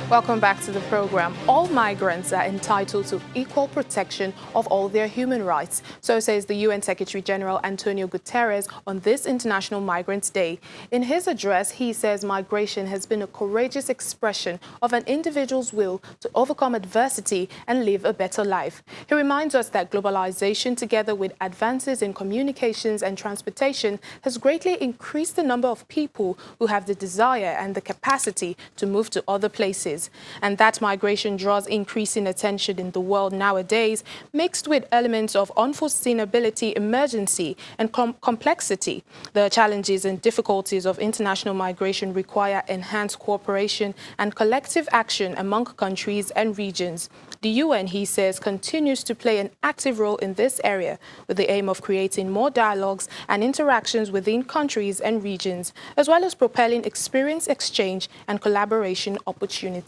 Welcome back to the program. All migrants are entitled to equal protection of all their human rights. So says the UN Secretary General Antonio Guterres on this International Migrants' Day. In his address, he says migration has been a courageous expression of an individual's will to overcome adversity and live a better life. He reminds us that globalization, together with advances in communications and transportation, has greatly increased the number of people who have the desire and the capacity to move to other places. And that migration draws increasing attention in the world nowadays, mixed with elements of unforeseeability, emergency, and complexity. The challenges and difficulties of international migration require enhanced cooperation and collective action among countries and regions. The UN, he says, continues to play an active role in this area with the aim of creating more dialogues and interactions within countries and regions, as well as propelling experience exchange and collaboration opportunities.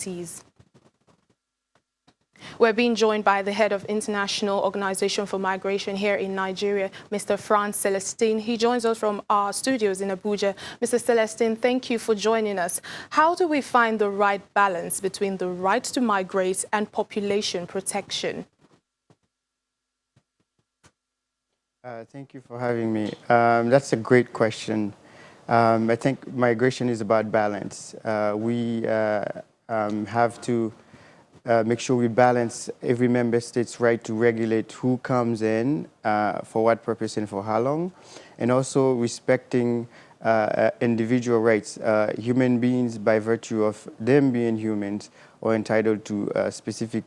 We're being joined by the head of International Organization for Migration here in Nigeria, Mr. Franz Celestine. He joins us from our studios in Abuja. Mr. Celestine, thank you for joining us. How do we find the right balance between the right to migrate and population protection? Thank you for having me. That's a great question. I think migration is about balance. We have to make sure we balance every member state's right to regulate who comes in, for what purpose and for how long, and also respecting individual rights. Human beings, by virtue of them being humans, are entitled to specific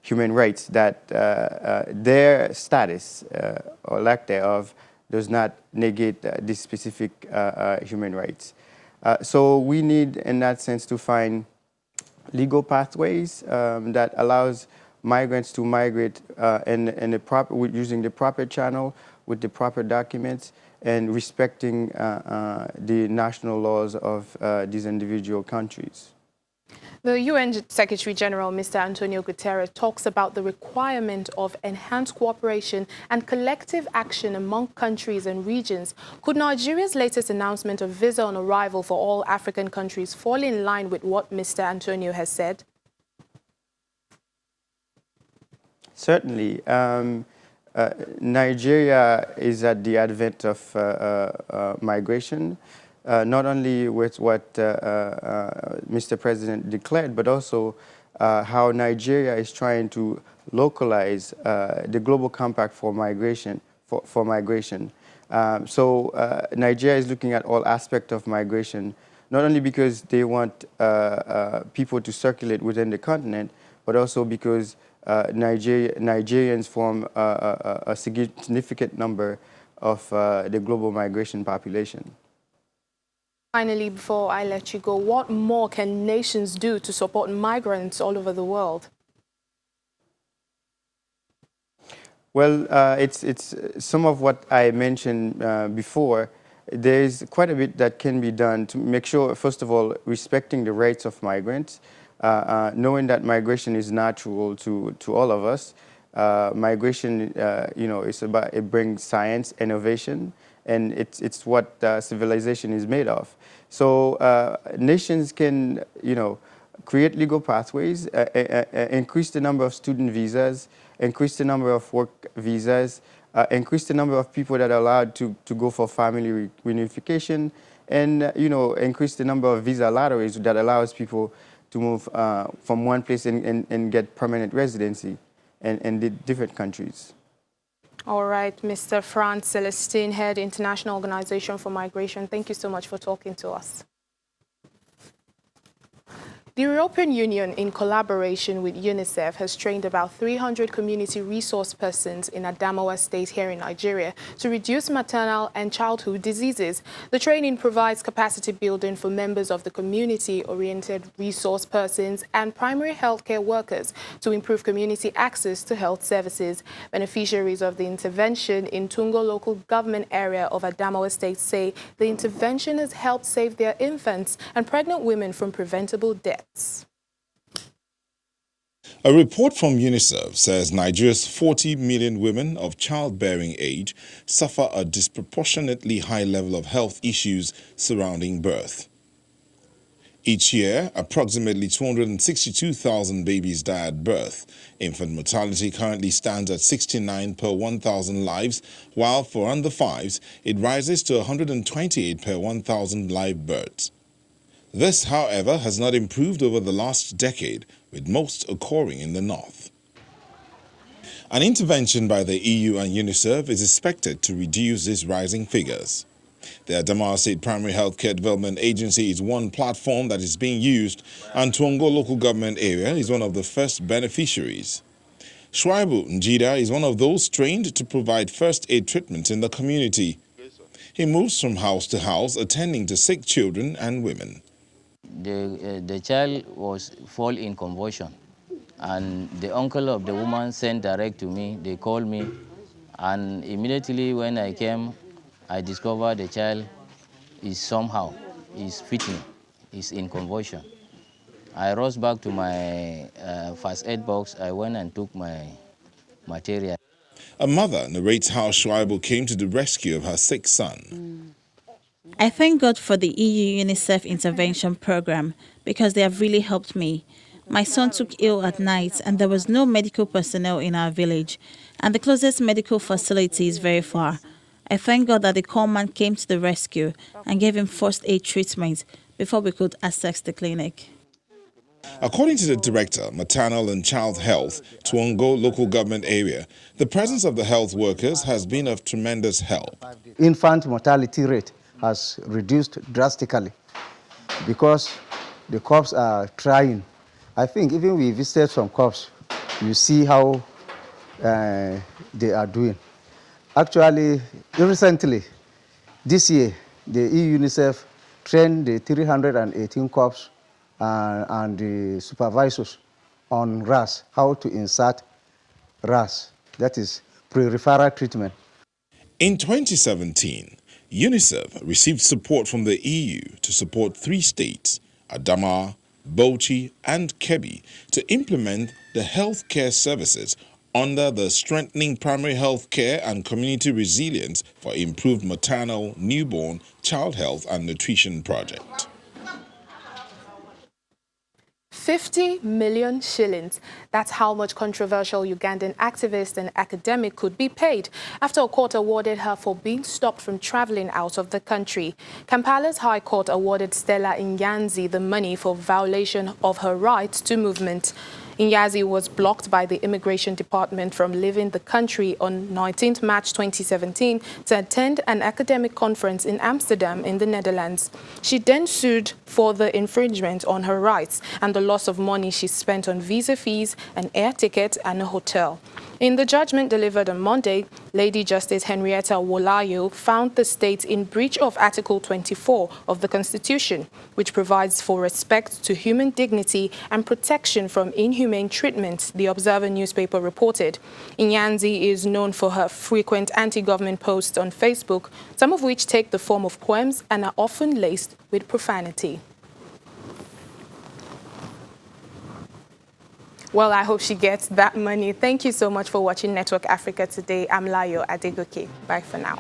human rights that their status or lack thereof does not negate these specific human rights. So we need, in that sense, to find legal pathways that allows migrants to migrate using the proper channel with the proper documents and respecting the national laws of these individual countries. The UN Secretary General, Mr. Antonio Guterres, talks about the requirement of enhanced cooperation and collective action among countries and regions. Could Nigeria's latest announcement of visa on arrival for all African countries fall in line with what Mr. Antonio has said? Certainly. Nigeria is at the advent of migration. Not only with what Mr. President declared, but also how Nigeria is trying to localize the global compact for migration. So Nigeria is looking at all aspects of migration, not only because they want people to circulate within the continent, but also because Nigerians form a significant number of the global migration population. Finally, before I let you go, what more can nations do to support migrants all over the world? Well, it's some of what I mentioned before. There's quite a bit that can be done to make sure, first of all, respecting the rights of migrants, knowing that migration is natural to all of us. Migration, it's about, it brings science, innovation, and it's what civilization is made of. So nations can, create legal pathways, increase the number of student visas, increase the number of work visas, increase the number of people that are allowed to go for family reunification, and increase the number of visa lotteries that allows people to move from one place and get permanent residency in the different countries. All right, Mr. Franz Celestine, Head International Organization for Migration, thank you so much for talking to us. The European Union, in collaboration with UNICEF, has trained about 300 community resource persons in Adamawa State here in Nigeria to reduce maternal and childhood diseases. The training provides capacity building for members of the community-oriented resource persons and primary healthcare workers to improve community access to health services. Beneficiaries of the intervention in Tungo local government area of Adamawa State say the intervention has helped save their infants and pregnant women from preventable death. A report from UNICEF says Nigeria's 40 million women of childbearing age suffer a disproportionately high level of health issues surrounding birth. Each year, approximately 262,000 babies die at birth. Infant mortality currently stands at 69 per 1,000 lives, while for under fives, it rises to 128 per 1,000 live births. This, however, has not improved over the last decade, with most occurring in the north. An intervention by the EU and UNICEF is expected to reduce these rising figures. The Adamawa State Primary Healthcare Development Agency is one platform that is being used, and Tuongo local government area is one of the first beneficiaries. Shuaibu Njida is one of those trained to provide first aid treatment in the community. He moves from house to house, attending to sick children and women. The child was fall in convulsion, and the uncle of the woman sent direct to me. They called me, and immediately when I came, I discovered the child is fitting, is in convulsion. I rushed back to my first aid box. I went and took my material. A mother narrates how Shuaibu came to the rescue of her sick son. I thank God for the EU UNICEF intervention program because they have really helped me. My son took ill at night and there was no medical personnel in our village, and the closest medical facility is very far. I thank God that the call man came to the rescue and gave him first aid treatment before we could access the clinic. According to the Director, Maternal and Child Health, Tuongo local government area, the presence of the health workers has been of tremendous help. Infant mortality rate has reduced drastically because the cops are trying. I think even we visited some cops, you see how they are doing. Actually, recently, this year, the EU UNICEF trained the 318 cops and the supervisors on RAS, how to insert RAS, that is pre-referral treatment. In 2017, UNICEF received support from the EU to support 3 states, Adamawa, Bauchi and Kebbi, to implement the healthcare services under the Strengthening Primary Health Care and Community Resilience for Improved Maternal, Newborn, Child Health and Nutrition project. 50 million shillings. That's how much controversial Ugandan activist and academic could be paid after a court awarded her for being stopped from traveling out of the country. Kampala's High Court awarded Stella Nyanzi the money for violation of her right to movement. Nyanzi was blocked by the Immigration Department from leaving the country on 19 March 2017 to attend an academic conference in Amsterdam in the Netherlands. She then sued for the infringement on her rights and the loss of money she spent on visa fees, an air ticket and a hotel. In the judgment delivered on Monday, Lady Justice Henrietta Wolayo found the state in breach of Article 24 of the Constitution, which provides for respect to human dignity and protection from inhumane treatment, the Observer newspaper reported. Nyanzi is known for her frequent anti-government posts on Facebook, some of which take the form of poems and are often laced with profanity. Well, I hope she gets that money. Thank you so much for watching Network Africa today. I'm Layo Adegoke. Bye for now.